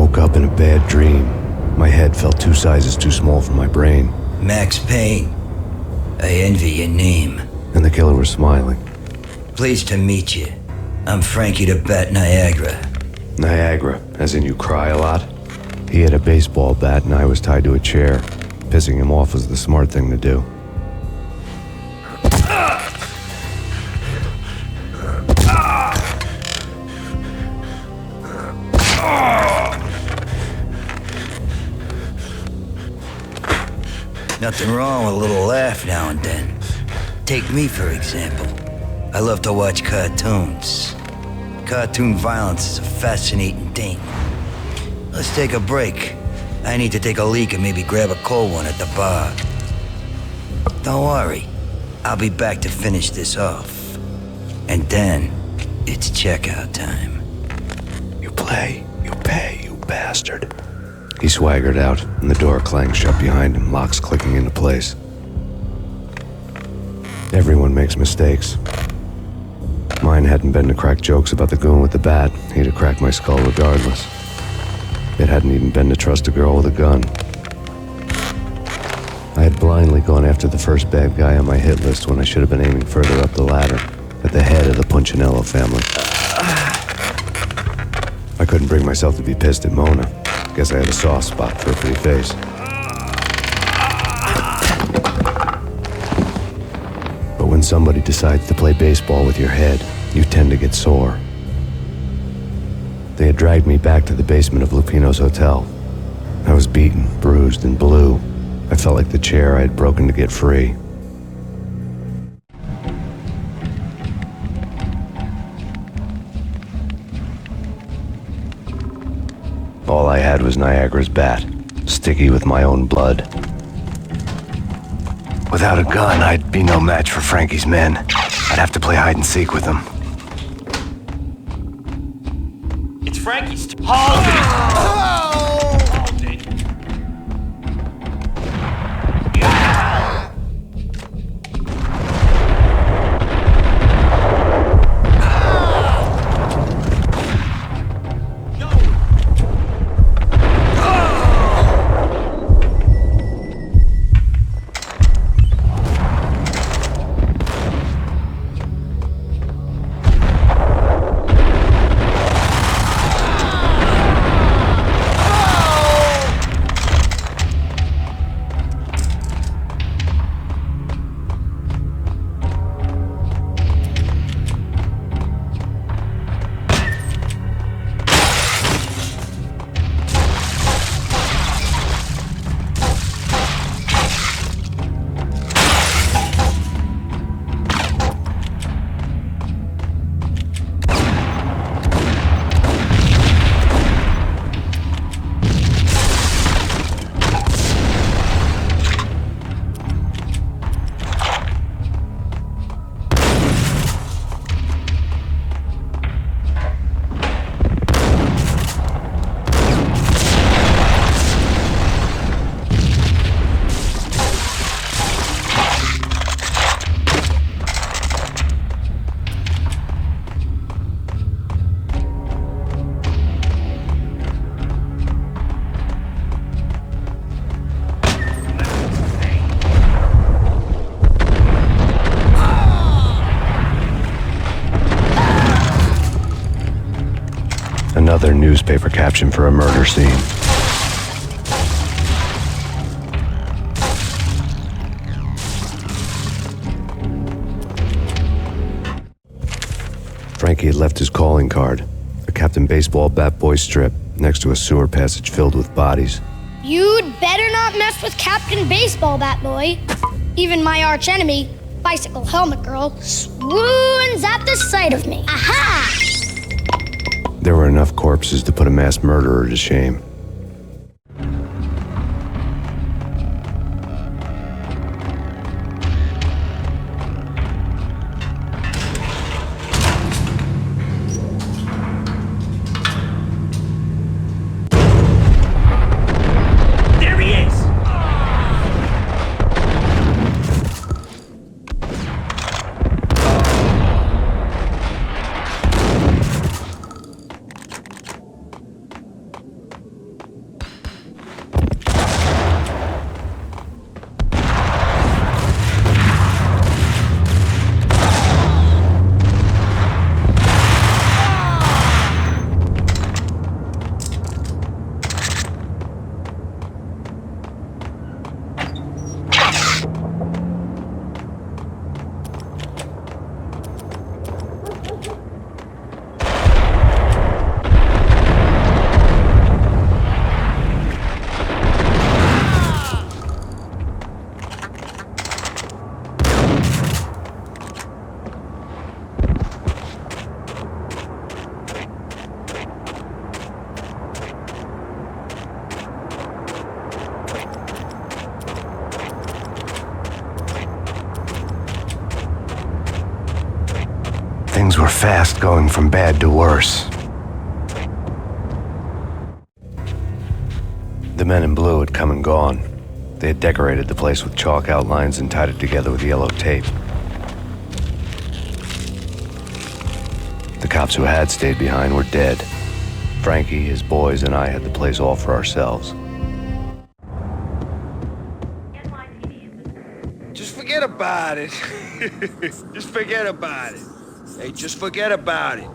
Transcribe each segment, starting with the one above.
woke up in a bad dream. My head felt 2 sizes too small for my brain. Max Payne. I envy your name. And the killer was smiling. Pleased to meet you. I'm Frankie the Bat Niagara. Niagara, as in you cry a lot? He had a baseball bat and I was tied to a chair. Pissing him off was the smart thing to do. Nothing wrong with a little laugh now and then. Take me, for example. I love to watch cartoons. Cartoon violence is a fascinating thing. Let's take a break. I need to take a leak and maybe grab a cold one at the bar. Don't worry. I'll be back to finish this off. And then, it's checkout time. You play, you pay, you bastard. He swaggered out, and the door clanged shut behind him, locks clicking into place. Everyone makes mistakes. Mine hadn't been to crack jokes about the goon with the bat. He'd have cracked my skull regardless. It hadn't even been to trust a girl with a gun. I had blindly gone after the first bad guy on my hit list when I should have been aiming further up the ladder, at the head of the Punchinello family. I couldn't bring myself to be pissed at Mona. Guess I had a soft spot for a pretty face. But when somebody decides to play baseball with your head, you tend to get sore. They had dragged me back to the basement of Lupino's hotel. I was beaten, bruised, and blue. I felt like the chair I had broken to get free. All I had was Niagara's bat, sticky with my own blood. Without a gun, I'd be no match for Frankie's men. I'd have to play hide and seek with them. It's Frankie's turn. Hold it! Hold it! Yeah. No! Another newspaper caption for a murder scene. Frankie had left his calling card, a Captain Baseball Bat Boy strip, next to a sewer passage filled with bodies. You'd better not mess with Captain Baseball Bat Boy. Even my archenemy, Bicycle Helmet Girl, swoons at the sight of me. Aha! There were enough corpses to put a mass murderer to shame. There he is! fast going from bad to worse. The men in blue had come and gone. They had decorated the place with chalk outlines and tied it together with yellow tape. The cops who had stayed behind were dead. Frankie, his boys, and I had the place all for ourselves. Just forget about it. Just forget about it. Hey, just forget about it.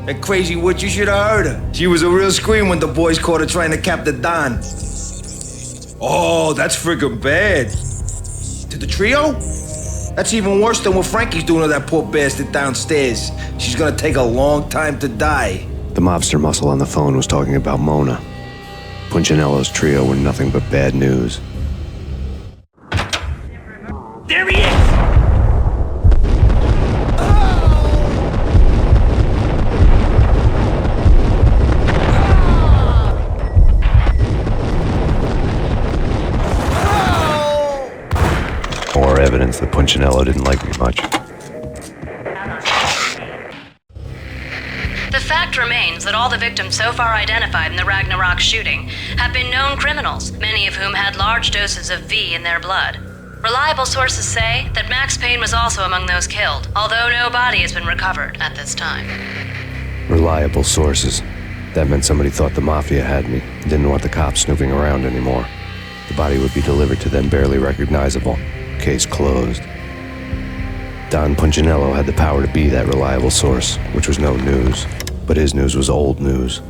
That crazy witch, you should have heard her. She was a real scream when the boys caught her trying to cap the Don. Oh, that's friggin' bad. To the trio? That's even worse than what Frankie's doing to that poor bastard downstairs. She's gonna take a long time to die. The mobster muscle on the phone was talking about Mona. Punchinello's trio were nothing but bad news. There he is! More evidence that Punchinello didn't like me much. The fact remains that all the victims so far identified in the Ragnarok shooting have been known criminals, many of whom had large doses of V in their blood. Reliable sources say that Max Payne was also among those killed, although no body has been recovered at this time. Reliable sources. That meant somebody thought the mafia had me, didn't want the cops snooping around anymore. The body would be delivered to them barely recognizable. Case closed. Don Punchinello had the power to be that reliable source, which was no news. But his news was old news.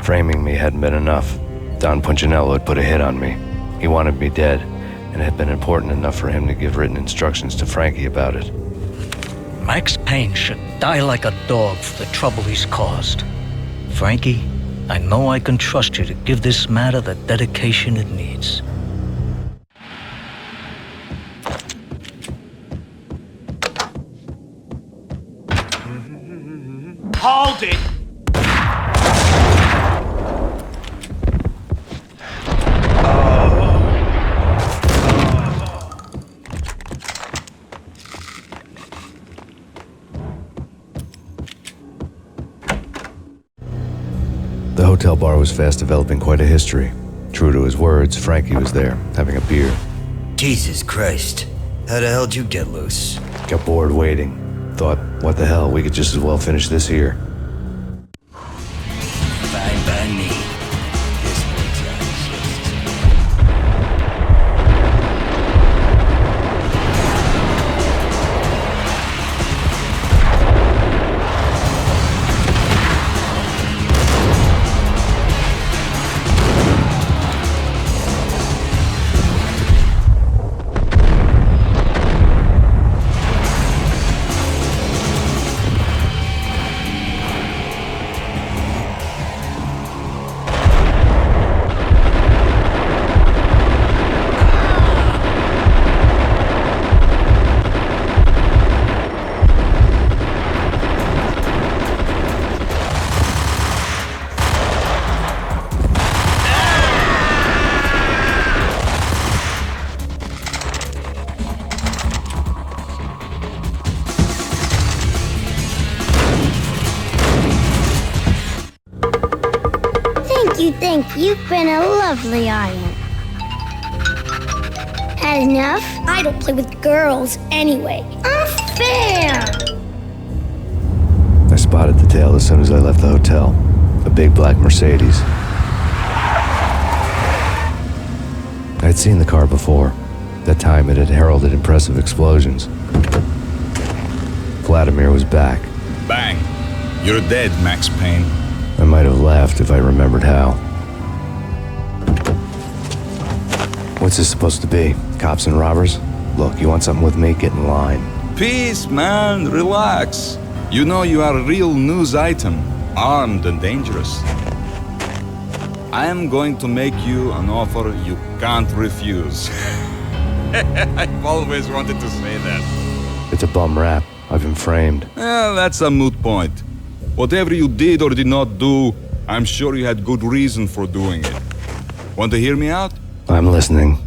Framing me hadn't been enough. Don Punchinello had put a hit on me. He wanted me dead, and it had been important enough for him to give written instructions to Frankie about it. Max Payne should die like a dog for the trouble he's caused. Frankie, I know I can trust you to give this matter the dedication it needs. Hold it! The hotel bar was fast developing quite a history. True to his words, Frankie was there, having a beer. Jesus Christ. How the hell did you get loose? Got bored waiting. Thought, what the hell, we could just as well finish this here. Fine by me. This makes out exist. Thank you. You've been a lovely audience. Had enough? I don't play with girls anyway. Unfair! I spotted the tail as soon as I left the hotel. A big black Mercedes. I had seen the car before. That time it had heralded impressive explosions. Vladimir was back. Bang. You're dead, Max Payne. I might have laughed if I remembered how. What's this supposed to be? Cops and robbers? Look, you want something with me? Get in line. Peace, man. Relax. You know you are a real news item, armed and dangerous. I am going to make you an offer you can't refuse. I've always wanted to say that. It's a bum rap. I've been framed. Well, that's a moot point. Whatever you did or did not do, I'm sure you had good reason for doing it. Want to hear me out? I'm listening.